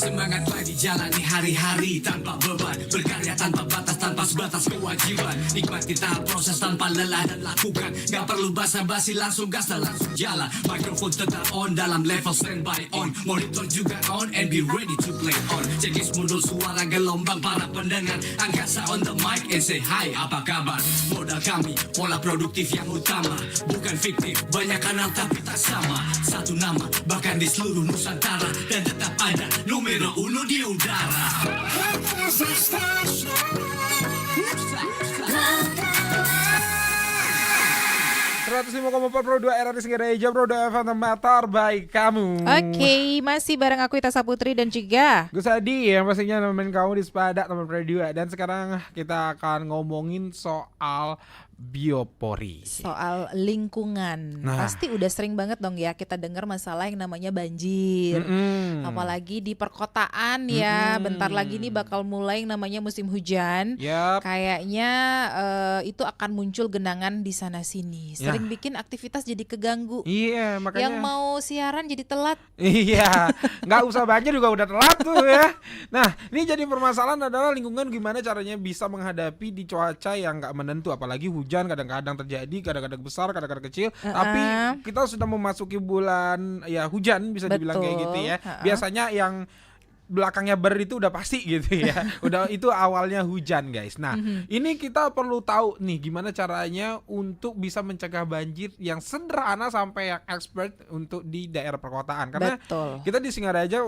Semangat lagi jalani hari-hari tanpa beban, berkarya tanpa batas, tanpa sebatas kewajiban. Nikmati tahap proses tanpa lelah dan lakukan. Gak perlu basa-basi, langsung gas dan langsung jalan. Mikrofon tetap on dalam level standby on. Monitor juga on and be ready to play on. Cekis mundur suara gelombang para pendengar. Angkasa on the mic and say hi, apa kabar? Modal kami, pola produktif yang utama. Bukan fiktif, banyak kanal tapi tak sama. Satu nama, bahkan di seluruh Nusantara. Dan tetap ada numero uno di udara. 105,4 Pro 2 RRI Singaraja Pro 2 FM tempat terbaik kamu. Oke, masih bareng aku Ita Saputri dan juga Gus Adi yang pastinya nemenin kamu di Sepada teman Pro 2. Dan sekarang kita akan ngomongin soal biopori. soal lingkungan. Nah. Pasti udah sering banget dong ya kita dengar masalah yang namanya banjir. Apalagi di perkotaan ya. Bentar lagi nih bakal mulai yang namanya musim hujan. Yap. Kayaknya itu akan muncul genangan di sana sini. Sering bikin aktivitas jadi keganggu. Iya, makanya. Yang mau siaran jadi telat. Iya, nggak usah banjir juga udah telat tuh ya. Nah, ini jadi permasalahan adalah lingkungan gimana caranya bisa menghadapi di cuaca yang nggak menentu, apalagi hujan kadang-kadang terjadi, kadang-kadang besar, kadang-kadang kecil. Tapi kita sudah memasuki bulan ya hujan bisa dibilang kayak gitu ya. Biasanya yang belakangnya ber itu udah pasti gitu ya. Udah itu awalnya hujan guys. Nah, ini kita perlu tahu nih gimana caranya untuk bisa mencegah banjir yang sederhana sampai yang expert untuk di daerah perkotaan. Karena Betul. kita di Singaraja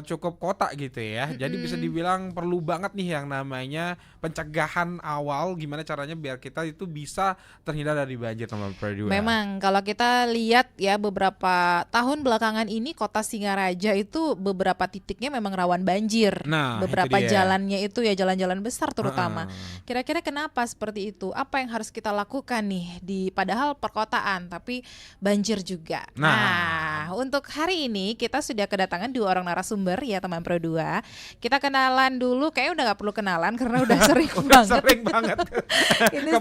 cukup kota gitu ya. Jadi bisa dibilang perlu banget nih yang namanya pencegahan awal, gimana caranya biar kita itu bisa terhindar dari banjir teman Pro 2. Memang kalau kita lihat ya beberapa tahun belakangan ini kota Singaraja itu beberapa titiknya memang rawan banjir. Nah, Beberapa itu dia. jalannya itu ya jalan-jalan besar terutama. Kira-kira kenapa seperti itu? Apa yang harus kita lakukan nih di padahal perkotaan tapi banjir juga. Nah, untuk hari ini kita sudah kedatangan 2 orang narasumber ya teman Pro 2. Kita kenalan dulu, kayaknya udah gak perlu kenalan karena udah sering banget. Sering banget. Ini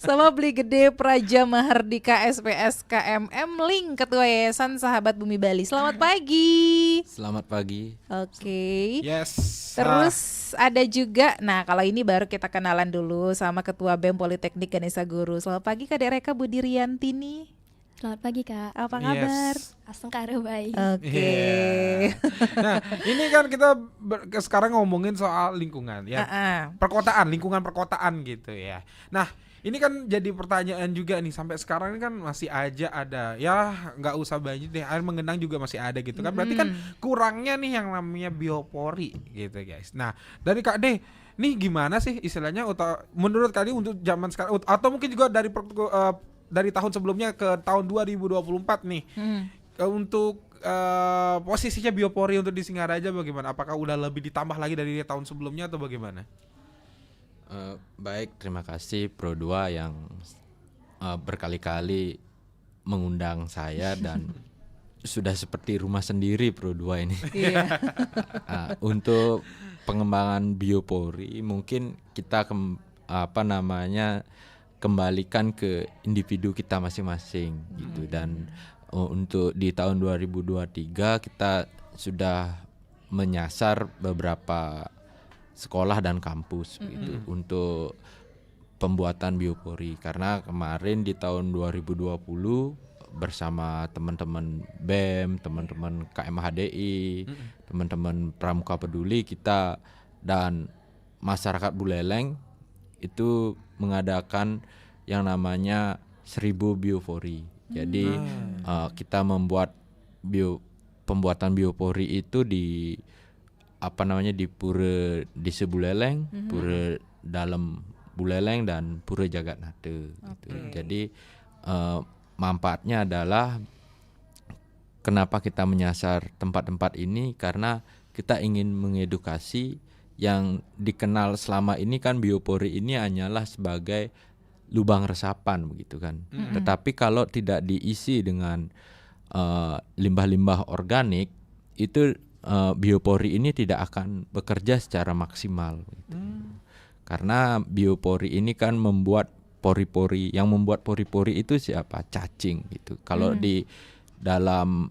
sama Beli Gede Praja Mahardika SPS KMM Link, Ketua Yayasan Sahabat Bumi Bali. Selamat pagi. Selamat pagi. Oke. Yes. Terus ada juga, nah kalau ini baru kita kenalan dulu sama Ketua BEM Politeknik Ganesha Guru. Selamat pagi Kak Dereka Budi Riantini. Selamat pagi Kak. Apa kabar? Aseng karo baik. Oke. Nah, ini kan kita sekarang ngomongin soal lingkungan ya. Perkotaan, lingkungan perkotaan gitu ya. Nah, ini kan jadi pertanyaan juga nih, sampai sekarang ini kan masih aja ada ya, nggak usah banjir deh, air mengenang juga masih ada gitu kan. Berarti kan kurangnya nih yang namanya biopori gitu guys. Nah, dari Kak D, nih gimana sih istilahnya menurut kalian untuk zaman sekarang, atau mungkin juga dari tahun sebelumnya ke tahun 2024 nih, untuk posisinya biopori untuk di Singaraja bagaimana? Apakah udah lebih ditambah lagi dari tahun sebelumnya atau bagaimana? Baik, terima kasih Pro 2 yang berkali-kali mengundang saya dan sudah seperti rumah sendiri Pro 2 ini. Untuk pengembangan biopori mungkin kita kembalikan ke individu kita masing-masing gitu. Dan untuk di tahun 2023 kita sudah menyasar beberapa sekolah dan kampus gitu untuk pembuatan biopori, karena kemarin di tahun 2020 bersama teman-teman BEM, teman-teman KMHDI, teman-teman Pramuka Peduli, kita dan masyarakat Buleleng itu mengadakan yang namanya 1000 biopori. Jadi kita membuat pembuatan biopori itu di Pura di Sebuleleng, Pura dalam Buleleng dan Pura Jagatnate gitu. Jadi manfaatnya adalah kenapa kita menyasar tempat-tempat ini, karena kita ingin mengedukasi yang dikenal selama ini kan biopori ini hanyalah sebagai lubang resapan begitu kan. Tetapi kalau tidak diisi dengan limbah-limbah organik, itu biopori ini tidak akan bekerja secara maksimal gitu. Karena biopori ini kan membuat pori-pori, yang membuat pori-pori itu siapa? Cacing gitu. Kalau di dalam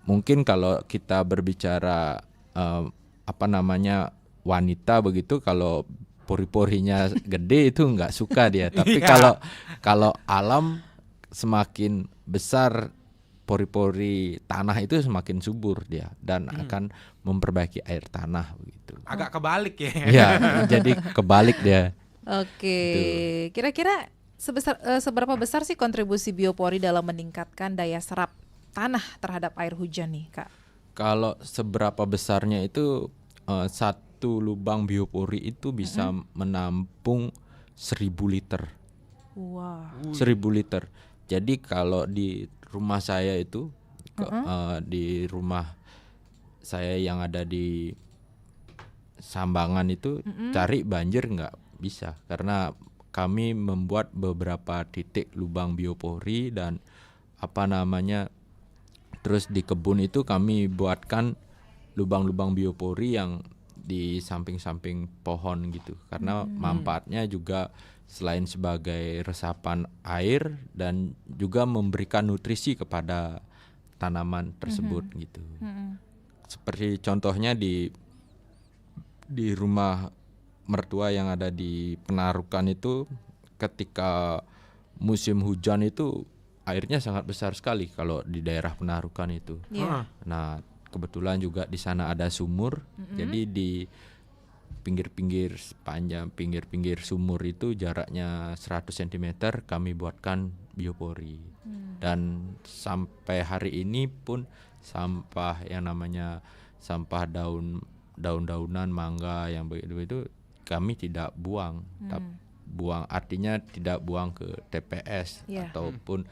mungkin kalau kita berbicara wanita begitu, kalau pori-porinya gede itu nggak suka dia. Tapi kalau alam semakin besar pori-pori tanah itu semakin subur dia dan akan memperbaiki air tanah begitu. Agak kebalik ya. Iya, jadi kebalik dia. Oke, kira-kira seberapa besar sih kontribusi biopori dalam meningkatkan daya serap tanah terhadap air hujan nih, Kak? Kalau seberapa besarnya itu satu lubang biopori itu bisa menampung 1.000 liter. Wah. 1.000 liter. Jadi kalau di rumah saya itu, di rumah saya yang ada di Sambangan itu, cari banjir nggak bisa karena kami membuat beberapa titik lubang biopori dan terus di kebun itu kami buatkan lubang-lubang biopori yang di samping-samping pohon gitu karena manfaatnya juga selain sebagai resapan air dan juga memberikan nutrisi kepada tanaman tersebut gitu. Seperti contohnya di rumah mertua yang ada di Penarukan itu, ketika musim hujan itu airnya sangat besar sekali kalau di daerah Penarukan itu. Nah, kebetulan juga di sana ada sumur. Jadi di pinggir-pinggir sumur itu jaraknya 100 cm kami buatkan biopori. Dan sampai hari ini pun sampah yang namanya sampah daun-daunan mangga yang begitu kami tidak buang. Buang artinya tidak buang ke TPS ataupun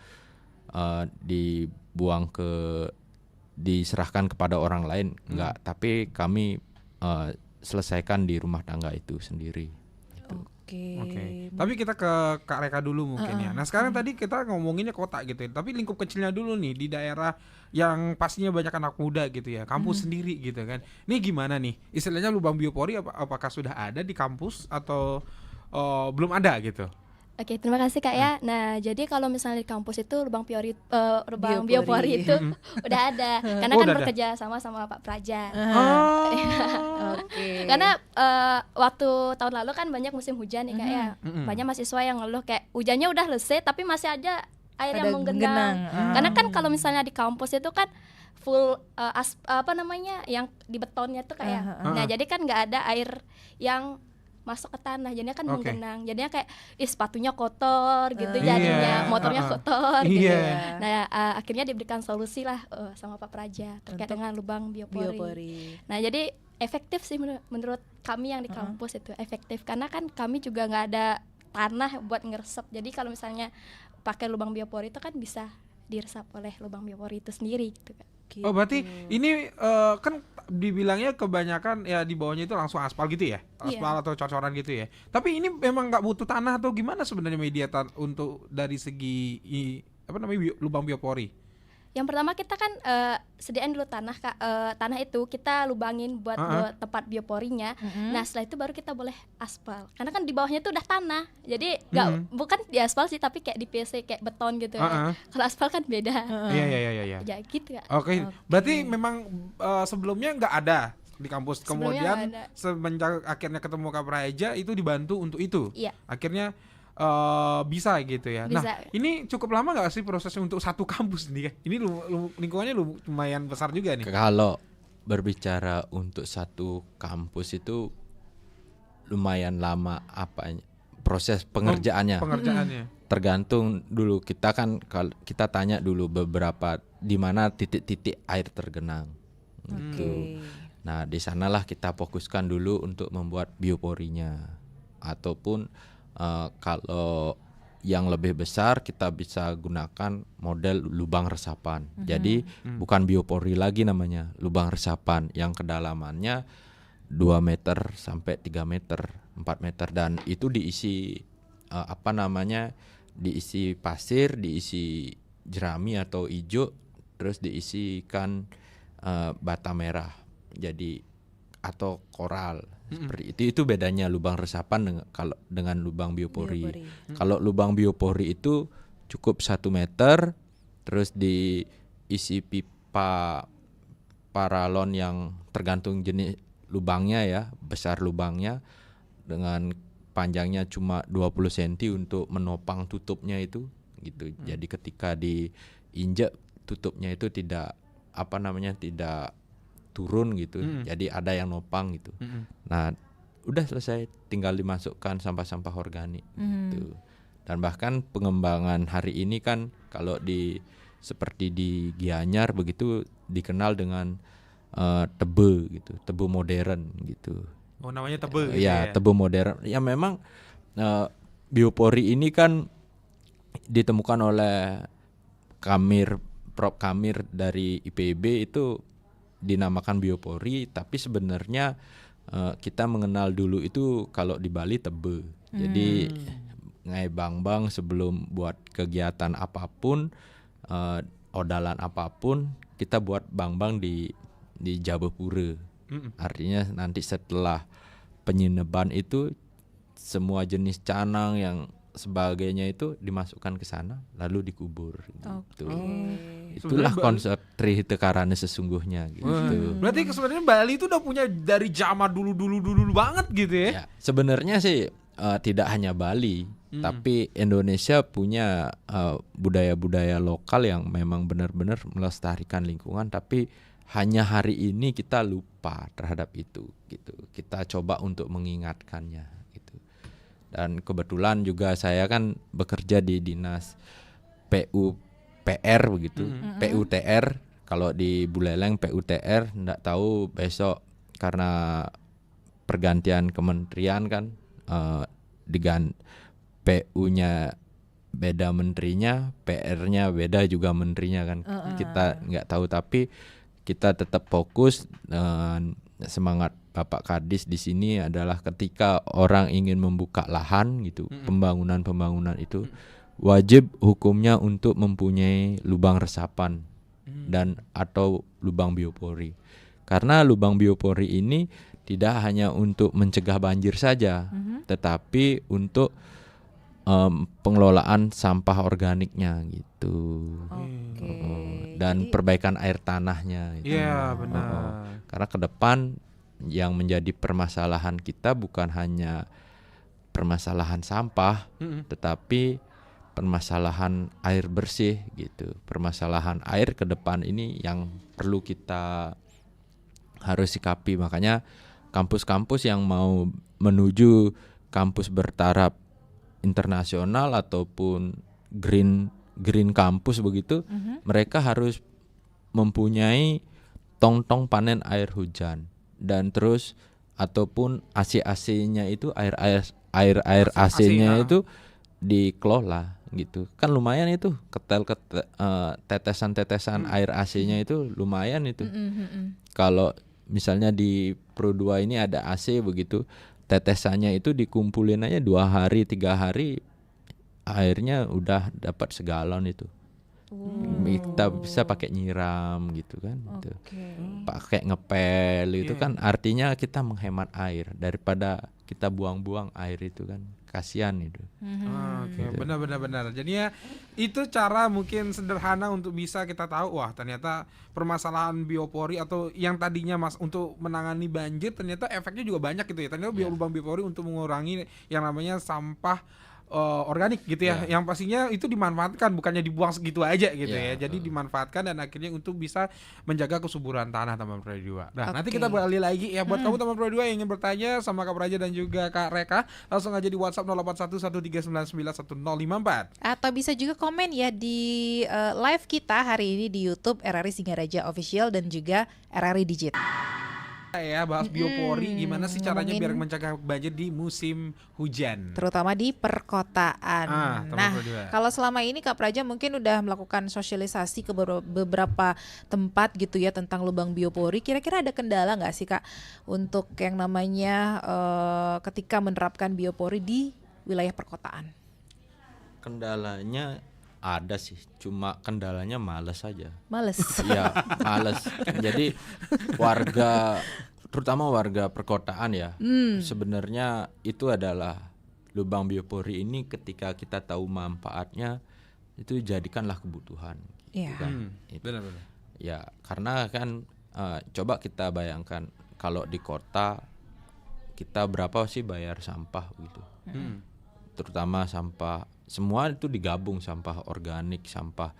diserahkan kepada orang lain, enggak, tapi kami selesaikan di rumah tangga itu sendiri. Oke. Tapi kita ke Kak Reka dulu mungkin ya. Nah sekarang tadi kita ngomonginnya kota gitu ya. Tapi lingkup kecilnya dulu nih di daerah yang pastinya banyak anak muda gitu ya. Kampus sendiri gitu kan. Ini gimana nih? Istilahnya lubang biopori apakah sudah ada di kampus atau belum ada gitu? Oke, terima kasih Kak ya. Nah, jadi kalau misalnya di kampus itu lubang biopori itu udah ada. Karena kan bekerja sama Pak Praja. Oke. Karena waktu tahun lalu kan banyak musim hujan nih Kak ya. Banyak mahasiswa yang ngeluh kayak hujannya udah selesai tapi masih ada air yang menggenang. Karena kan kalau misalnya di kampus itu kan full yang di betonnya tuh kayak. Nah, jadi kan nggak ada air yang masuk ke tanah, jadinya kan menggenang, jadinya kayak sepatunya kotor gitu, jadinya motornya kotor gitu. Nah akhirnya diberikan solusi lah sama Pak Praja terkait dengan lubang biopori. Nah jadi efektif sih menurut kami yang di kampus itu efektif karena kan kami juga nggak ada tanah buat ngeresep, jadi kalau misalnya pakai lubang biopori itu kan bisa diresap oleh lubang biopori itu sendiri gitu kan. Oh berarti ini kan dibilangnya kebanyakan ya di bawahnya itu langsung aspal gitu ya, aspal atau cocoran gitu ya. Tapi ini memang nggak butuh tanah atau gimana sebenarnya media untuk dari segi lubang biopori? Yang pertama kita kan sediain dulu tanah Kak, tanah itu kita lubangin buat tempat bioporinya. Nah setelah itu baru kita boleh aspal. Karena kan di bawahnya itu udah tanah. Jadi bukan di aspal sih tapi kayak di PC kayak beton gitu. Kalau aspal kan beda. Iya. Ya gitu Kak. Oke. Berarti memang sebelumnya nggak ada di kampus. Kemudian semenjak akhirnya ketemu Kak Praja itu dibantu untuk itu. Iya. Akhirnya bisa gitu ya. Bisa. Nah, ini cukup lama nggak sih prosesnya untuk satu kampus nih? Ini lingkungannya lumayan besar juga nih. Kalau berbicara untuk satu kampus itu lumayan lama proses pengerjaannya. Tergantung dulu kita tanya dulu beberapa di mana titik-titik air tergenang. Gitu. Nah, di sanalah kita fokuskan dulu untuk membuat bioporinya ataupun kalau yang lebih besar kita bisa gunakan model lubang resapan. Jadi bukan biopori lagi namanya, lubang resapan yang kedalamannya 2 meter sampai 3 meter, 4 meter dan itu diisi diisi pasir, diisi jerami atau ijo, terus diisikan bata merah. Jadi atau koral. Seperti itu bedanya lubang resapan dengan lubang biopori. Kalau lubang biopori itu cukup 1 meter terus diisi pipa paralon yang tergantung jenis lubangnya ya, besar lubangnya dengan panjangnya cuma 20 cm untuk menopang tutupnya itu gitu. Jadi ketika diinjak tutupnya itu tidak tidak turun gitu. Jadi ada yang nopang gitu. Nah, udah selesai, tinggal dimasukkan sampah-sampah organik gitu. Dan bahkan pengembangan hari ini kan kalau seperti di Gianyar begitu dikenal dengan tebe gitu, tebe modern gitu. Oh, namanya tebe gitu ya? Tebe modern. Ya memang biopori ini kan ditemukan oleh Prof Kamir dari IPB, itu dinamakan biopori, tapi sebenarnya kita mengenal dulu itu kalau di Bali tebe. Jadi ngai bang sebelum buat kegiatan apapun, odalan apapun, kita buat bang di Jabapura. Artinya nanti setelah penyineban itu semua jenis canang yang sebagainya itu dimasukkan ke sana lalu dikubur gitu. Itulah konsep Trihita Karana sesungguhnya gitu. Berarti sebenarnya Bali itu udah punya dari zaman dulu banget gitu ya? Sebenarnya sih tidak hanya Bali, tapi Indonesia punya budaya-budaya lokal yang memang benar-benar melestarikan lingkungan, tapi hanya hari ini kita lupa terhadap itu gitu. Kita coba untuk mengingatkannya gitu. Dan kebetulan juga saya kan bekerja di dinas PUPR begitu, PUTR. Kalau di Buleleng PUTR, enggak tahu besok karena pergantian kementerian kan, PU-nya beda menterinya, PR-nya beda juga menterinya kan. Kita enggak tahu, tapi kita tetap fokus, dan semangat Bapak Kadis di sini adalah ketika orang ingin membuka lahan gitu, pembangunan itu wajib hukumnya untuk mempunyai lubang resapan dan atau lubang biopori. Karena lubang biopori ini tidak hanya untuk mencegah banjir saja, tetapi untuk pengelolaan sampah organiknya gitu. Dan jadi, perbaikan air tanahnya gitu. Iya, benar. Karena ke depan yang menjadi permasalahan kita bukan hanya permasalahan sampah, tetapi permasalahan air bersih gitu. Permasalahan air ke depan ini yang perlu kita harus sikapi. Makanya kampus-kampus yang mau menuju kampus bertaraf internasional ataupun green campus begitu, mereka harus mempunyai tong-tong panen air hujan, dan terus ataupun AC-nya itu air AC-nya itu dikelola gitu. Kan lumayan itu tetesan-tetesan air AC-nya itu lumayan itu. Kalau misalnya di Pro 2 ini ada AC begitu, tetesannya itu dikumpulin aja 2 hari 3 hari airnya udah dapat segalon itu. Kita bisa pakai nyiram gitu kan, pakai ngepel itu kan, artinya kita menghemat air daripada kita buang-buang air itu kan, kasihan itu. Gitu. Benar. Jadinya itu cara mungkin sederhana untuk bisa kita tahu, wah ternyata permasalahan biopori atau yang tadinya untuk menangani banjir ternyata efeknya juga banyak gitu ya. Ternyata lubang biopori untuk mengurangi yang namanya sampah organik gitu ya, yang pastinya itu dimanfaatkan, bukannya dibuang segitu aja gitu ya. Jadi dimanfaatkan dan akhirnya untuk bisa menjaga kesuburan tanah teman Pro 2. Nah, nanti kita balik lagi ya buat kamu teman Pro 2 yang ingin bertanya sama Kak Praja dan juga Kak Reka, langsung aja di WhatsApp 0811399154. Atau bisa juga komen ya di live kita hari ini di YouTube RRI Singaraja Official dan juga RRI Digit. Ya, bahas biopori, gimana sih caranya biar mencegah banjir di musim hujan, terutama di perkotaan. Nah, kalau selama ini Kak Praja mungkin udah melakukan sosialisasi ke beberapa tempat gitu ya tentang lubang biopori. Kira-kira ada kendala nggak sih Kak untuk yang namanya ketika menerapkan biopori di wilayah perkotaan? Kendalanya ada sih, cuma kendalanya males aja. Males? Iya, males. Jadi terutama warga perkotaan ya, sebenarnya itu adalah lubang biopori ini ketika kita tahu manfaatnya, itu jadikanlah kebutuhan. Iya. Gitu kan. Benar-benar. Ya, karena kan coba kita bayangkan kalau di kota kita berapa sih bayar sampah gitu. Terutama sampah semua itu digabung, sampah organik, sampah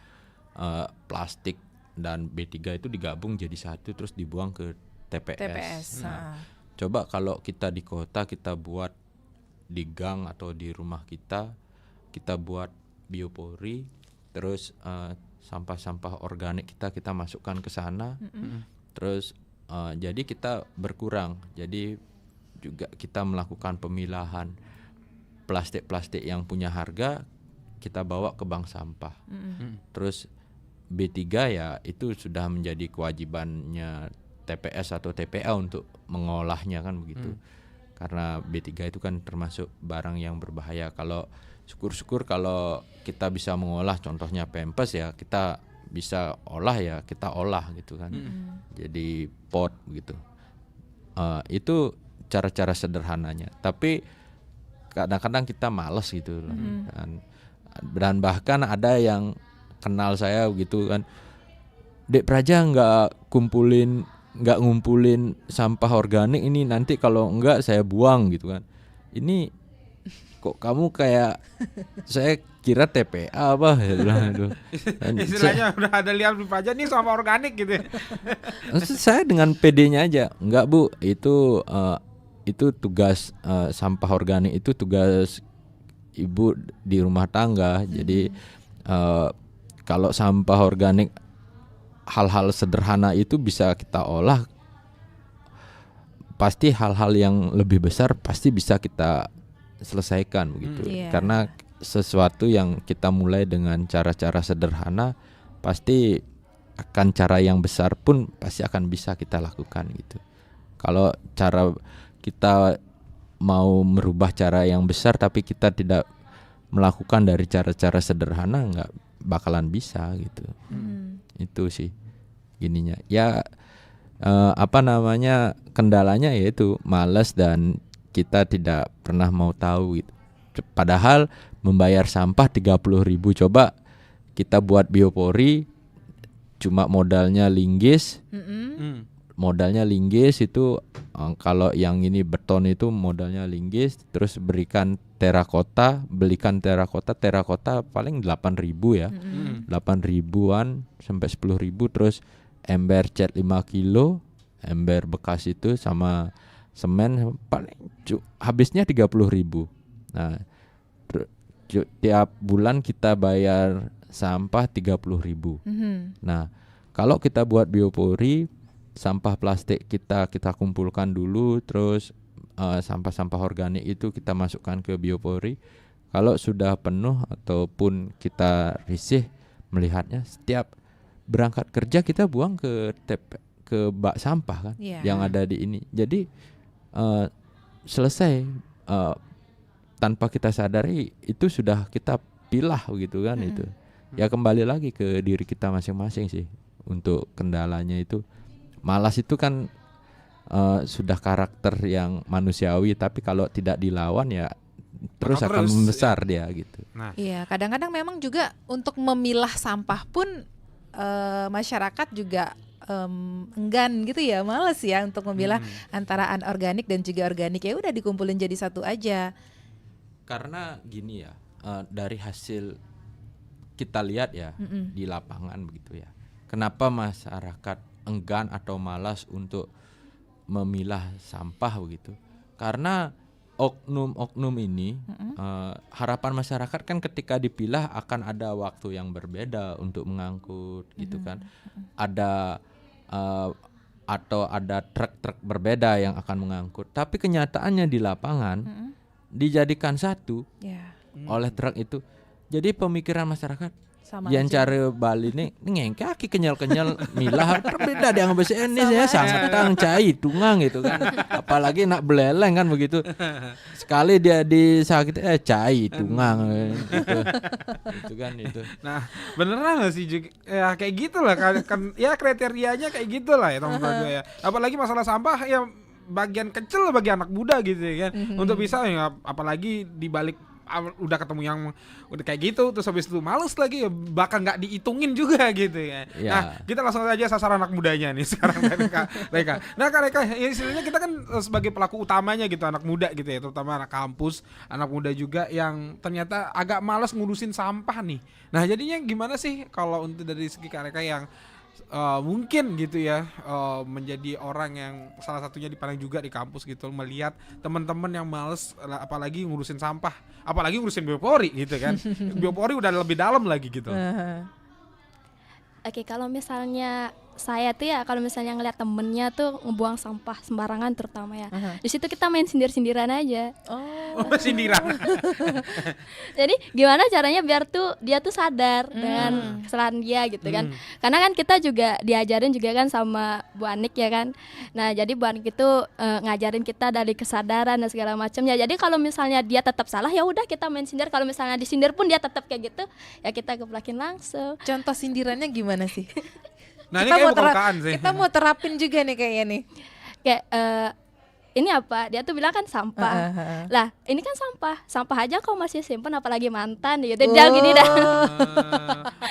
plastik dan B3 itu digabung jadi satu terus dibuang ke TPS. Nah, coba kalau kita di kota kita buat di gang atau di rumah kita buat biopori, terus sampah-sampah organik kita masukkan ke sana. Terus jadi kita berkurang. Jadi juga kita melakukan pemilahan plastik-plastik yang punya harga kita bawa ke bank sampah. Terus B3 ya itu sudah menjadi kewajibannya TPS atau TPA untuk mengolahnya kan begitu. Karena B3 itu kan termasuk barang yang berbahaya. Kalau syukur-syukur kalau kita bisa mengolah, contohnya Pampers ya kita bisa olah ya kita olah gitu kan. Jadi pot gitu. Itu cara-cara sederhananya. Tapi kadang-kadang kita malas gitu loh. Dan bahkan ada yang kenal saya gitu kan, Dek Praja nggak ngumpulin sampah organik ini, nanti kalau enggak saya buang gitu kan. Ini kok kamu kayak saya kira TPA apa gitu. Istilahnya udah ada lihat Praja nih sampah organik gitu. Saya dengan PD-nya aja, enggak Bu, itu tugas sampah organik itu tugas ibu di rumah tangga. Jadi kalau sampah organik hal-hal sederhana itu bisa kita olah, pasti hal-hal yang lebih besar pasti bisa kita selesaikan begitu. Karena sesuatu yang kita mulai dengan cara-cara sederhana pasti akan cara yang besar pun pasti akan bisa kita lakukan gitu. Kalau cara kita mau merubah cara yang besar tapi kita tidak melakukan dari cara-cara sederhana, nggak bakalan bisa gitu. Itu sih gininya ya, kendalanya yaitu malas dan kita tidak pernah mau tahu gitu. Padahal membayar sampah 30.000, coba kita buat biopori cuma modalnya linggis. Modalnya linggis itu kalau yang ini beton itu modalnya linggis, terus belikan terakota paling 8.000 ya. 8.000-an sampai 10.000, terus ember cat 5 kilo, ember bekas itu sama semen paling habisnya 30.000. Nah, tiap bulan kita bayar sampah 30.000. Nah, kalau kita buat biopori, sampah plastik kita kumpulkan dulu, terus sampah-sampah organik itu kita masukkan ke biopori. Kalau sudah penuh ataupun kita risih melihatnya, setiap berangkat kerja kita buang ke bak sampah kan, yang ada di ini. Jadi selesai, tanpa kita sadari itu sudah kita pilah gitu kan. Itu ya kembali lagi ke diri kita masing-masing sih untuk kendalanya itu. Malas itu kan sudah karakter yang manusiawi, tapi kalau tidak dilawan ya terus akan membesar dia gitu. Iya, kadang-kadang memang juga untuk memilah sampah pun masyarakat juga enggan gitu ya, malas ya untuk memilah antara anorganik dan juga organik, ya udah dikumpulin jadi satu aja. Karena gini ya, dari hasil kita lihat ya di lapangan begitu ya. Kenapa masyarakat enggan atau malas untuk memilah sampah begitu? Karena oknum-oknum ini, harapan masyarakat kan ketika dipilah akan ada waktu yang berbeda untuk mengangkut gitu kan. Ada atau ada truk-truk berbeda yang akan mengangkut. Tapi kenyataannya di lapangan dijadikan satu oleh truk itu. Jadi pemikiran masyarakat sama yang aja. Cari Bali nih ngengkaki kenyal-kenyal milah berbeda dengan bahasa Indonesia sangatang cai tungang gitu kan. Apalagi nak beleleng kan begitu. Sekali dia disakit cai tungang gitu. Itu kan itu. Nah, beneran enggak sih ya kayak gitulah kan ya kriterianya kayak gitulah ya teman-teman ya. Apalagi masalah sampah ya bagian kecil bagi anak muda gitu ya kan. Untuk bisa ya apalagi di balik udah ketemu yang udah kayak gitu, terus habis itu males lagi ya, bakal nggak dihitungin juga gitu ya. Nah kita langsung aja sasar anak mudanya nih sekarang Reka. Nah Kak Reka, ya istilahnya kita kan sebagai pelaku utamanya gitu, anak muda gitu ya, terutama anak kampus, anak muda juga yang ternyata agak malas ngurusin sampah nih. Nah jadinya gimana sih kalau untuk dari segi Kak Reka yang mungkin gitu ya menjadi orang yang salah satunya dipandang juga di kampus gitu, melihat teman-teman yang males apalagi ngurusin sampah, apalagi ngurusin biopori gitu kan. Biopori udah lebih dalam lagi gitu. Oke, kalau misalnya saya tuh ya, kalau misalnya ngeliat temennya tuh ngebuang sampah sembarangan terutama ya, di situ kita main sindir-sindiran aja. Sindiran. Jadi gimana caranya biar tuh dia tuh sadar dengan kesalahan dia gitu kan. Karena kan kita juga diajarin juga kan sama Bu Anik ya kan. Nah jadi Bu Anik itu ngajarin kita dari kesadaran dan segala macamnya. Jadi kalau misalnya dia tetap salah ya udah kita main sindir. Kalau misalnya disindir pun dia tetap kayak gitu, ya kita geplakin langsung. Contoh sindirannya gimana sih? Nah kita ini kayak sih. Kita mau terapin juga nih kayaknya nih. Kayak ini apa? Dia tuh bilang kan sampah. Lah, ini kan sampah aja kau masih simpen apalagi mantan gitu. Dia gini dah.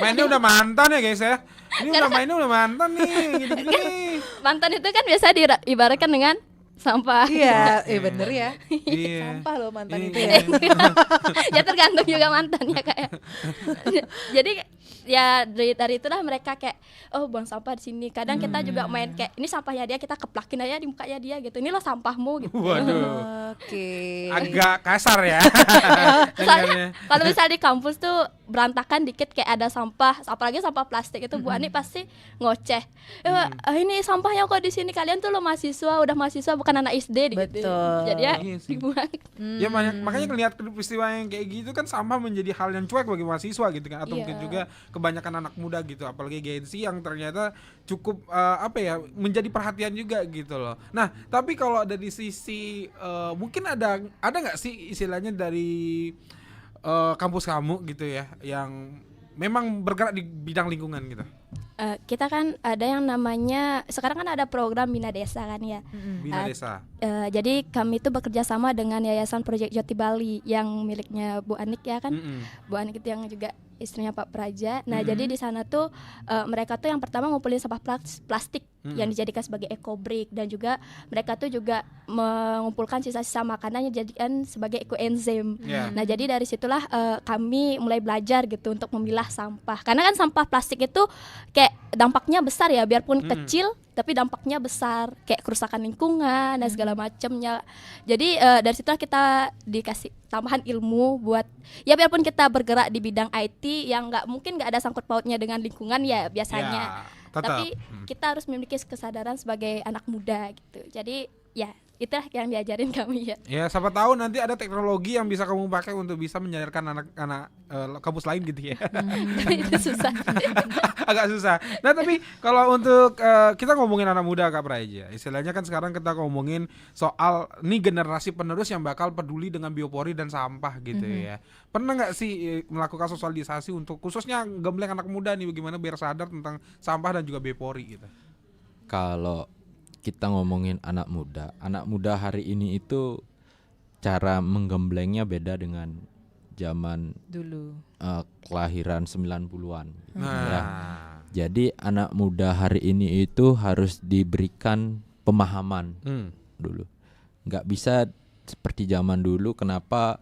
Mainnya udah mantan ya guys ya. Ini udah mainnya udah mantan nih gitu-gitu nih. Mantan itu kan biasa diibaratkan dengan sampah. Iya, bener ya. Sampah loh mantan itu ya. Ya tergantung juga mantannya kayak. Jadi ya dari itulah mereka kayak buang sampah di sini. Kadang kita juga main kayak ini sampahnya dia, kita keplakin aja di mukanya dia gitu. Ini loh sampahmu gitu. Waduh. Oke. Agak kasar ya. Soalnya kalau misalnya di kampus tuh berantakan dikit kayak ada sampah, apalagi sampah plastik itu Bu Ani pasti ngoceh. Ini sampahnya kok di sini, kalian tuh lo mahasiswa, udah mahasiswa bukan anak SD gitu. Jadi ya dibuang. Ya makanya ngelihat peristiwa yang kayak gitu kan sampah menjadi hal yang cuek bagi mahasiswa gitu kan, atau mungkin juga kebanyakan anak muda gitu, apalagi Gen Z yang ternyata cukup menjadi perhatian juga gitu loh. Nah tapi kalau dari sisi mungkin ada nggak sih istilahnya dari kampus kamu gitu ya yang memang bergerak di bidang lingkungan gitu? Kita kan ada yang namanya sekarang kan ada program Bina Desa kan ya. Bina Desa. Jadi kami itu bekerja sama dengan Yayasan Project Jati Bali yang miliknya Bu Anik ya kan. Bu Anik itu yang juga istrinya Pak Praja. Nah jadi di sana tuh mereka tuh yang pertama ngumpulin sampah plastik yang dijadikan sebagai ekobrik, dan juga mereka tuh juga mengumpulkan sisa-sisa makanan yang dijadikan sebagai ekoenzim. Nah jadi dari situlah kami mulai belajar gitu untuk memilah sampah, karena kan sampah plastik itu kayak dampaknya besar ya, biarpun kecil tapi dampaknya besar, kayak kerusakan lingkungan dan segala macamnya. Jadi dari situlah kita dikasih tambahan ilmu buat ya biarpun kita bergerak di bidang IT yang mungkin nggak ada sangkut pautnya dengan lingkungan ya biasanya. Tapi kita harus memiliki kesadaran sebagai anak muda gitu. Jadi ya itulah yang diajarin kami ya. Ya siapa tahu nanti ada teknologi yang bisa kamu pakai untuk bisa menyadarkan anak-anak kampus lain gitu ya. Itu susah. Agak susah. Nah tapi kalau untuk kita ngomongin anak muda Kak Praja, istilahnya kan sekarang kita ngomongin soal nih generasi penerus yang bakal peduli dengan biopori dan sampah gitu ya. Pernah nggak sih melakukan sosialisasi untuk khususnya gembleng anak muda nih, bagaimana biar sadar tentang sampah dan juga biopori gitu? Kalau kita ngomongin anak muda hari ini itu cara menggemblengnya beda dengan zaman dulu, kelahiran 90-an ya. Jadi anak muda hari ini itu harus diberikan pemahaman dulu. Nggak bisa seperti zaman dulu, kenapa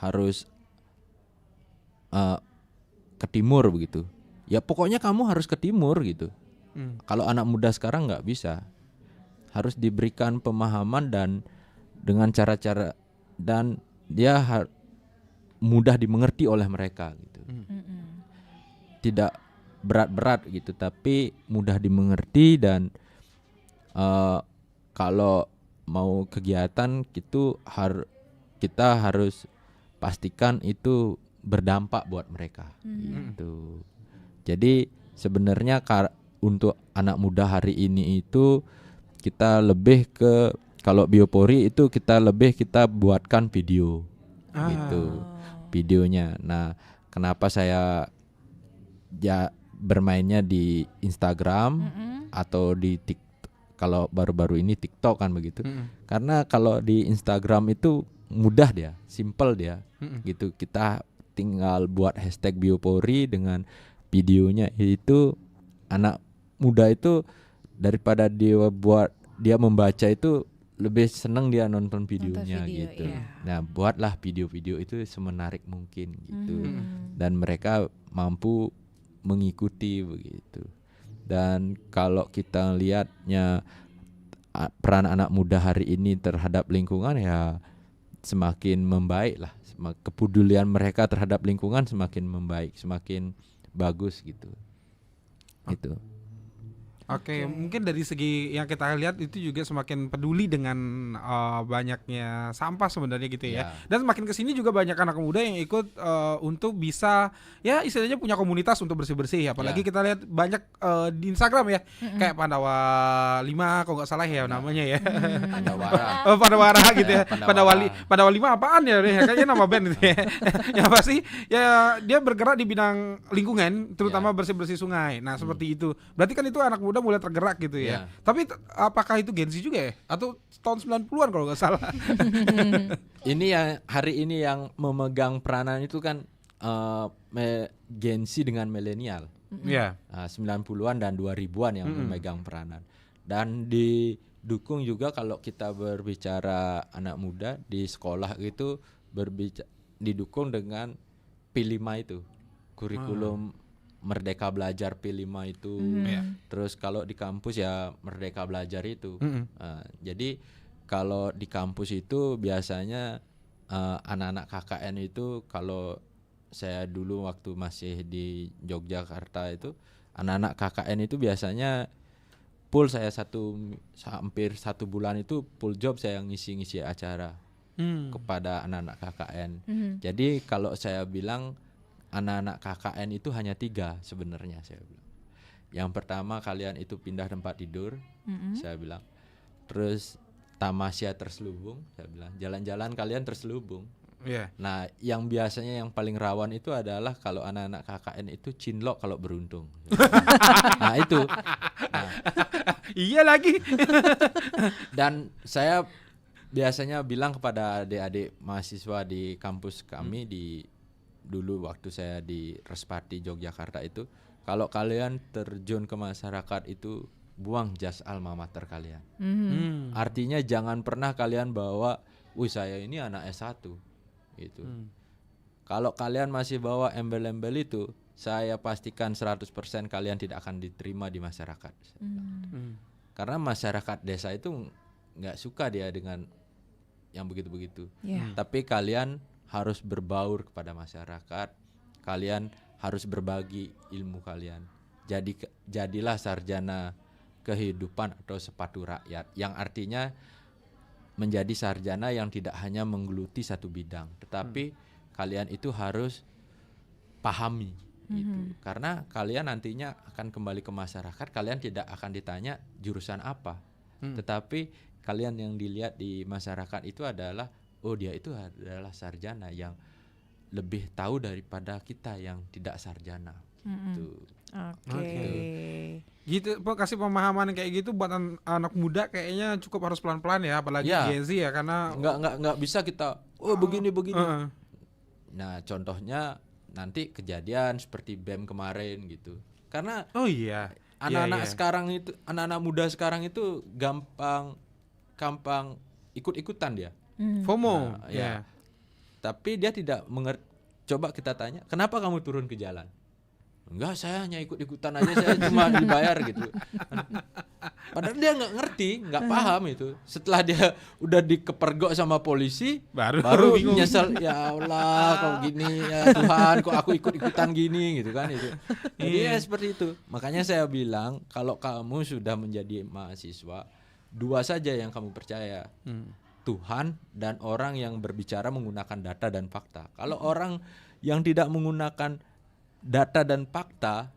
harus ke timur begitu. Ya pokoknya kamu harus ke timur gitu. Kalau anak muda sekarang nggak bisa. Harus diberikan pemahaman dan dengan cara-cara, dan dia mudah dimengerti oleh mereka gitu. Tidak berat-berat gitu, tapi mudah dimengerti, dan kalau mau kegiatan gitu kita harus pastikan itu berdampak buat mereka gitu. Jadi sebenarnya untuk anak muda hari ini itu kita lebih ke, kalau biopori itu kita buatkan video gitu, videonya. Nah kenapa saya bermainnya di Instagram atau di TikTok, kalau baru-baru ini TikTok kan begitu. Karena kalau di Instagram itu mudah dia, simple dia, gitu. Kita tinggal buat hashtag Biopori dengan videonya itu, anak muda itu daripada dia membaca itu lebih seneng dia nonton videonya gitu. Iya. Nah, buatlah video-video itu semenarik mungkin gitu. Dan mereka mampu mengikuti begitu. Dan kalau kita lihatnya peran anak muda hari ini terhadap lingkungan ya semakin membaik lah. Kepedulian mereka terhadap lingkungan semakin membaik, semakin bagus gitu. Gitu. Oke, mungkin dari segi yang kita lihat itu juga semakin peduli dengan banyaknya sampah sebenarnya gitu ya. Dan semakin kesini juga banyak anak muda yang ikut untuk bisa ya istilahnya punya komunitas untuk bersih-bersih. Apalagi kita lihat banyak di Instagram ya, kayak Pandawa 5 kalau nggak salah ya namanya ya. Pandawara. Pandawara gitu ya. Pandawa 5 apaan ya? Kayaknya nama band gitu ya. Yang pasti ya dia bergerak di bidang lingkungan, terutama bersih-bersih sungai. Nah, seperti itu. Berarti kan itu anak muda mulai tergerak gitu ya. Tapi apakah itu Gen Z juga ya? Atau tahun 90-an kalau nggak salah? Ini yang hari ini yang memegang peranan itu kan Gen Z dengan milenial. 90-an dan 2000-an yang memegang peranan. Dan didukung juga kalau kita berbicara anak muda di sekolah itu didukung dengan P5 itu. Kurikulum Merdeka Belajar P5 itu. Terus kalau di kampus ya Merdeka Belajar itu. Jadi kalau di kampus itu biasanya anak-anak KKN itu, kalau saya dulu waktu masih di Yogyakarta itu, anak-anak KKN itu biasanya full saya hampir 1 bulan itu full job saya ngisi-ngisi acara kepada anak-anak KKN. Jadi kalau saya bilang anak-anak KKN itu hanya 3 sebenarnya saya bilang. Yang pertama kalian itu pindah tempat tidur, saya bilang. Terus tamasya terselubung, saya bilang. Jalan-jalan kalian terselubung. Nah, yang biasanya yang paling rawan itu adalah kalau anak-anak KKN itu cinlok kalau beruntung. Nah, itu. Nah. Iya lagi. Dan saya biasanya bilang kepada adik-adik mahasiswa di kampus kami dulu waktu saya di Respati Yogyakarta itu, kalau kalian terjun ke masyarakat itu buang jas alma mater kalian. Artinya jangan pernah kalian bawa, saya ini anak S1 gitu. Kalau kalian masih bawa embel-embel itu, saya pastikan 100% kalian tidak akan diterima di masyarakat. Karena masyarakat desa itu nggak suka dia dengan yang begitu-begitu. Tapi kalian harus berbaur kepada masyarakat, kalian harus berbagi ilmu kalian. Jadilah sarjana kehidupan atau sepatu rakyat, yang artinya menjadi sarjana yang tidak hanya menggeluti satu bidang, tetapi kalian itu harus pahami gitu. Karena kalian nantinya akan kembali ke masyarakat, kalian tidak akan ditanya jurusan apa, tetapi kalian yang dilihat di masyarakat itu adalah dia itu adalah sarjana yang lebih tahu daripada kita yang tidak sarjana. Gitu. Gitu, kasih pemahaman kayak gitu buat anak muda kayaknya cukup harus pelan-pelan ya, apalagi Gen Z ya, karena nggak bisa kita begini. Nah, contohnya nanti kejadian seperti BEM kemarin gitu. Karena anak-anak sekarang itu, anak-anak muda sekarang itu gampang ikut-ikutan dia. FOMO. Tapi dia tidak mengerti. Coba kita tanya, kenapa kamu turun ke jalan? Enggak, saya hanya ikut-ikutan aja, saya cuma dibayar gitu. Padahal dia nggak ngerti, nggak paham itu. Setelah dia udah dikepergok sama polisi, baru nyesel, ya Allah, kok gini ya Tuhan, kok aku ikut-ikutan gini gitu kan itu. Jadi ya seperti itu. Makanya saya bilang, kalau kamu sudah menjadi mahasiswa, 2 saja yang kamu percaya. Tuhan dan orang yang berbicara menggunakan data dan fakta. Kalau orang yang tidak menggunakan data dan fakta,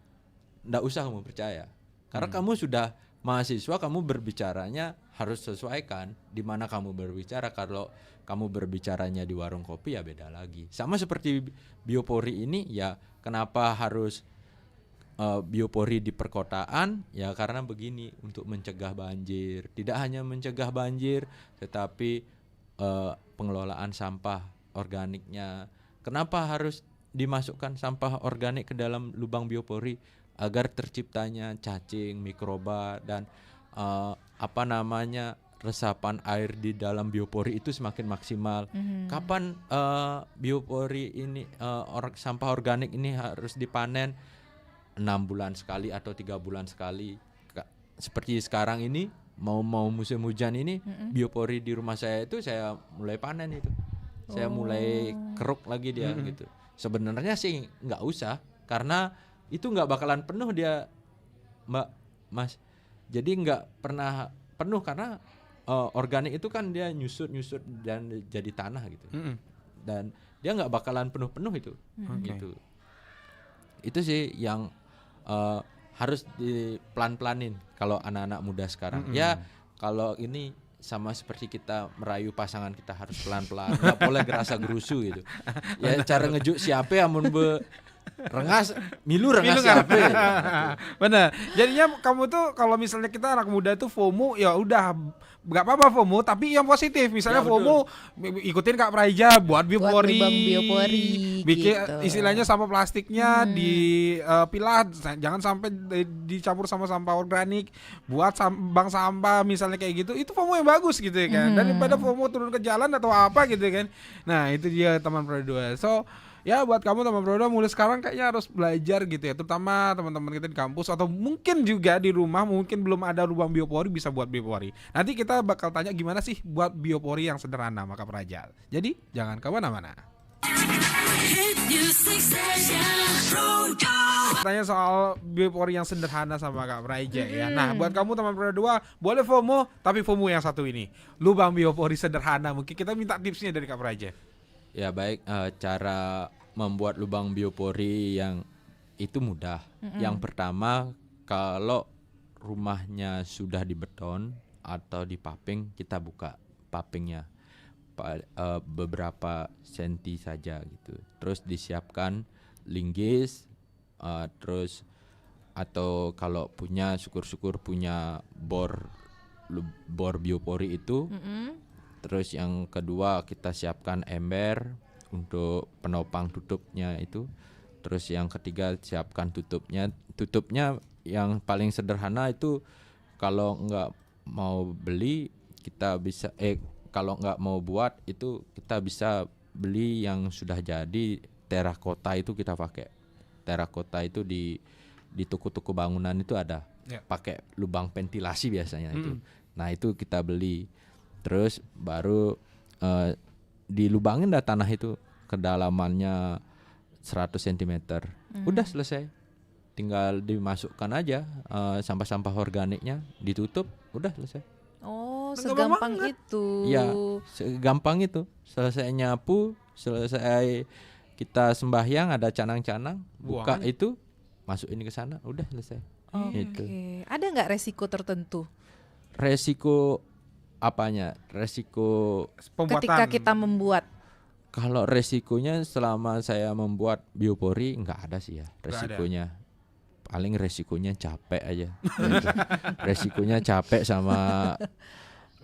nggak usah kamu percaya. Karena kamu sudah mahasiswa, kamu berbicaranya harus sesuaikan di mana kamu berbicara. Kalau kamu berbicaranya di warung kopi ya beda lagi. Sama seperti Biopori ini, ya kenapa harus biopori di perkotaan? Ya karena begini, untuk mencegah banjir. Tidak hanya mencegah banjir, tetapi pengelolaan sampah organiknya. Kenapa harus dimasukkan sampah organik ke dalam lubang biopori? Agar terciptanya cacing, mikroba dan resapan air di dalam biopori itu semakin maksimal. Kapan biopori ini sampah organik ini harus dipanen? 6 bulan sekali atau 3 bulan sekali. Seperti sekarang ini mau musim hujan ini, biopori di rumah saya itu saya mulai panen itu. Saya mulai keruk lagi dia gitu. Sebenarnya sih nggak usah, karena itu nggak bakalan penuh dia, Mas. Jadi nggak pernah penuh karena organik itu kan dia nyusut dan jadi tanah gitu. Dan dia nggak bakalan penuh itu. Gitu. Itu sih yang harus dipelan-pelanin kalau anak-anak muda sekarang. Ya kalau ini sama seperti kita merayu pasangan, kita harus pelan-pelan, nggak boleh gerasa gerusu gitu. Ya cara ngejuk siapa amun rengas siapa. Bener. Jadinya kamu tuh kalau misalnya kita anak muda tuh FOMO, ya udah nggak apa-apa FOMO, tapi yang positif. Misalnya ya, FOMO ikutin Kak Praija buat biopori, bikin gitu. Istilahnya sampah plastiknya dipilah, jangan sampai dicampur sama sampah organik, buat bank sampah misalnya kayak gitu. Itu FOMO yang bagus gitu ya kan. Daripada FOMO turun ke jalan atau apa gitu kan. Nah itu dia teman Pro 2. So ya buat kamu teman Pro 2 mulai sekarang kayaknya harus belajar gitu ya, terutama teman-teman kita di kampus atau mungkin juga di rumah mungkin belum ada lubang biopori, bisa buat biopori. Nanti kita bakal tanya gimana sih buat biopori yang sederhana Kak Praja. Jadi jangan kemana-mana. Tanya soal biopori yang sederhana sama Kak Praja ya. Nah buat kamu teman Pro 2 boleh FOMO, tapi FOMO yang satu ini, lubang biopori sederhana. Mungkin kita minta tipsnya dari Kak Praja. Ya baik, cara membuat lubang biopori yang itu mudah. Yang pertama, kalau rumahnya sudah dibeton atau dipaving, kita buka pavingnya beberapa senti saja gitu. Terus disiapkan linggis, terus atau kalau punya syukur-syukur punya bor biopori itu. Terus yang kedua kita siapkan ember untuk penopang tutupnya itu. Terus yang ketiga siapkan tutupnya. Tutupnya yang paling sederhana itu kalau nggak mau beli kita bisa kalau nggak mau buat itu kita bisa beli yang sudah jadi terakota itu kita pakai. Terakota itu di toko-toko bangunan itu ada. Pakai lubang ventilasi biasanya itu. Nah itu kita beli. Terus baru dilubangin dah tanah itu kedalamannya 100 cm. Udah selesai. Tinggal dimasukkan aja sampah-sampah organiknya, ditutup, udah selesai. Oh, segampang itu. Ya, segampang itu. Selesai nyapu, selesai kita sembahyang ada canang-canang, buka itu, masukin ke sana, udah selesai. Gitu. Ada nggak resiko tertentu? Resiko apanya? Resiko pembuatan. Ketika kita membuat. Kalau resikonya selama saya membuat biopori nggak ada sih ya resikonya. Paling resikonya capek aja. Resikonya capek sama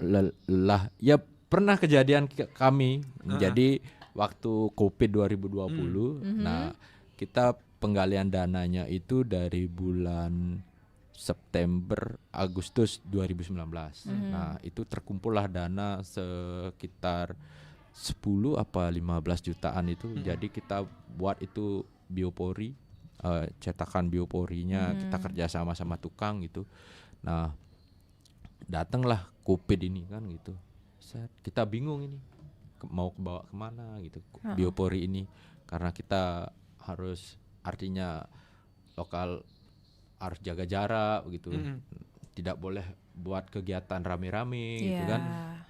lelah. Ya pernah kejadian kami. Jadi waktu Covid 2020, nah kita penggalian dananya itu dari bulan September Agustus 2019. Nah, itu terkumpullah dana sekitar 10 apa 15 jutaan itu. Jadi kita buat itu biopori, cetakan bioporinya, kita kerja sama tukang gitu. Nah, datanglah Covid ini kan gitu. Kita bingung ini mau bawa kemana gitu biopori ini, karena kita harus artinya lokal harus jaga jarak gitu, tidak boleh buat kegiatan rame-rame gitu kan.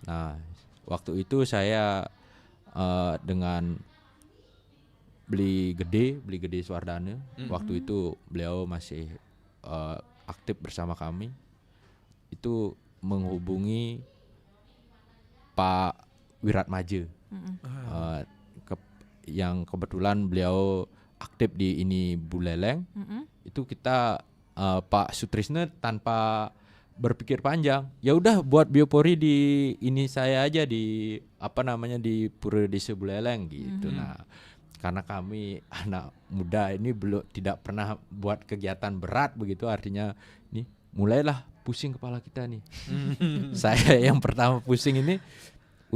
Nah waktu itu saya dengan beli gede Swardana, waktu itu beliau masih aktif bersama kami, itu menghubungi Pak Wiratmaja, yang kebetulan beliau aktif di ini Buleleng. Itu kita Pak Sutrisno tanpa berpikir panjang. Ya udah buat biopori di ini saya aja di di Pura Desa Buleleng gitu. Nah, karena kami anak muda ini belum tidak pernah buat kegiatan berat begitu, artinya ini mulailah pusing kepala kita nih. Saya yang pertama pusing ini,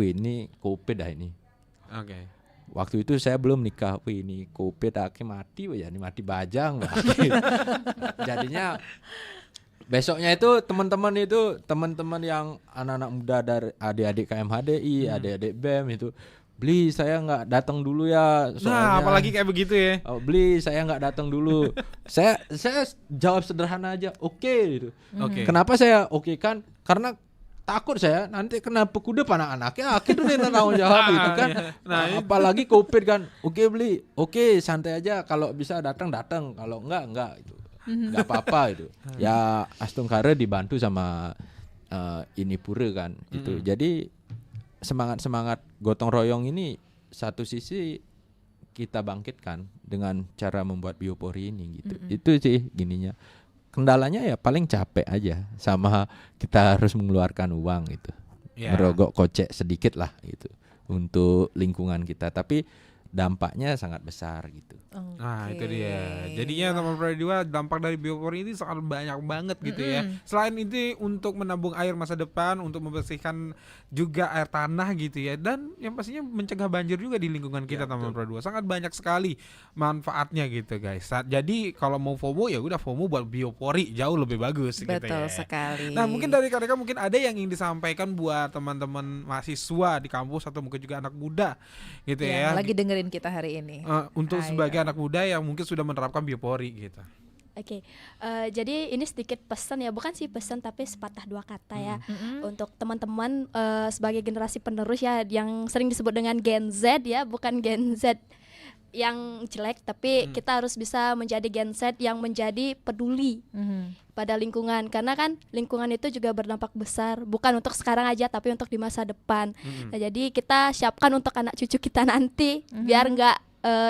ini COVID dah ini. Oke. Waktu itu saya belum nikah, ini COVID akhirnya mati ya, ini mati bajang. Jadinya besoknya itu teman-teman yang anak-anak muda dari adik-adik KMHDI, adik-adik BEM itu beli saya nggak datang dulu ya. Nah, apalagi kayak begitu ya. Beli saya nggak datang dulu. saya jawab sederhana aja, oke gitu. Oke. Kenapa saya oke kan? Karena takut saya nanti kena pekudep anak-anaknya, akhirnya tanggung jawab gitu kan. Nah, apalagi COVID kan. Oke beli, oke santai aja, kalau bisa datang, kalau enggak itu. Enggak apa-apa itu. Ya Astungkare dibantu sama ini Pura kan gitu. Jadi semangat gotong royong ini satu sisi kita bangkitkan dengan cara membuat biopori ini gitu. Itu sih gininya. Kendalanya ya paling capek aja, sama kita harus mengeluarkan uang gitu. Merogok kocek sedikit lah gitu untuk lingkungan kita, tapi dampaknya sangat besar gitu. Nah itu dia. Jadinya teman Pro 2 dampak dari biopori ini sangat banyak banget gitu ya. Selain itu untuk menabung air masa depan, untuk membersihkan juga air tanah gitu ya, dan yang pastinya mencegah banjir juga di lingkungan kita teman Pro 2. Sangat banyak sekali manfaatnya gitu guys. Jadi kalau mau FOMO ya udah FOMO buat biopori, jauh lebih bagus gitu ya. Betul sekali. Nah mungkin dari Kak Reka mungkin ada yang ingin disampaikan buat teman-teman mahasiswa di kampus atau mungkin juga anak muda gitu ya. Lagi dengerin kita hari ini. Untuk sebagai anak muda yang mungkin sudah menerapkan biopori gitu. Oke, jadi ini sedikit pesan ya, bukan sih pesan tapi sepatah dua kata ya untuk teman-teman sebagai generasi penerus ya yang sering disebut dengan Gen Z ya, bukan Gen Z yang jelek, tapi kita harus bisa menjadi Gen Z yang menjadi peduli pada lingkungan, karena kan lingkungan itu juga berdampak besar, bukan untuk sekarang aja tapi untuk di masa depan. Nah, jadi kita siapkan untuk anak cucu kita nanti biar nggak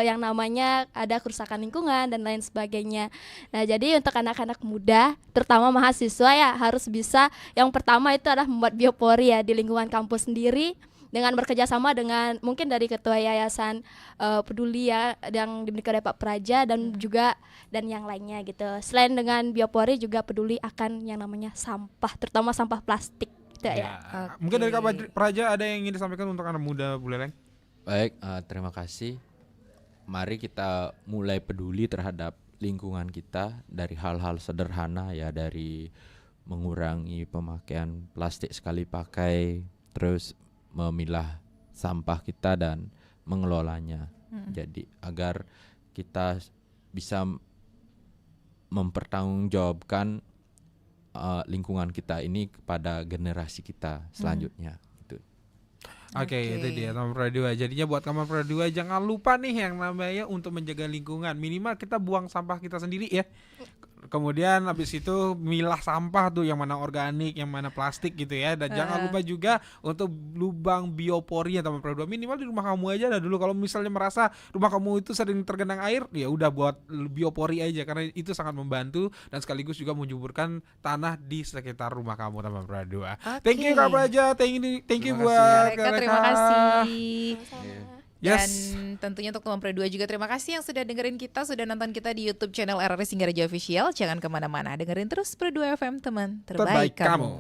yang namanya ada kerusakan lingkungan dan lain sebagainya. Nah, jadi untuk anak-anak muda, terutama mahasiswa ya harus bisa, yang pertama itu adalah membuat biopori ya di lingkungan kampus sendiri, dengan bekerja sama dengan mungkin dari ketua yayasan peduli ya yang dimiliki oleh Pak Praja dan juga dan yang lainnya gitu. Selain dengan biopori juga peduli akan yang namanya sampah, terutama sampah plastik gitu ya. Mungkin dari Kak Praja ada yang ingin disampaikan untuk anak muda Buleleng? Baik, terima kasih. Mari kita mulai peduli terhadap lingkungan kita dari hal-hal sederhana ya, dari mengurangi pemakaian plastik sekali pakai, terus memilah sampah kita dan mengelolanya. Jadi agar kita bisa mempertanggungjawabkan lingkungan kita ini kepada generasi kita selanjutnya. Oke, itu dia teman Pro 2. Jadinya buat teman Pro 2 jangan lupa nih yang namanya untuk menjaga lingkungan. Minimal kita buang sampah kita sendiri ya. Kemudian habis itu milah sampah tuh, yang mana organik, yang mana plastik gitu ya. Dan jangan lupa juga untuk lubang biopori ya teman Pro 2. Minimal di rumah kamu aja dah dulu. Kalau misalnya merasa rumah kamu itu sering tergenang air, ya udah buat biopori aja, karena itu sangat membantu dan sekaligus juga menjuburkan tanah di sekitar rumah kamu teman Pro 2. Thank you Kak Praja, thank you buat Kak. Terima kasih. Yes. Dan tentunya untuk teman Pro 2 juga terima kasih yang sudah dengerin kita, sudah nonton kita di YouTube channel RRI Singgaraja Official. Jangan kemana-mana, dengerin terus Pro 2 FM teman terbaik kamu.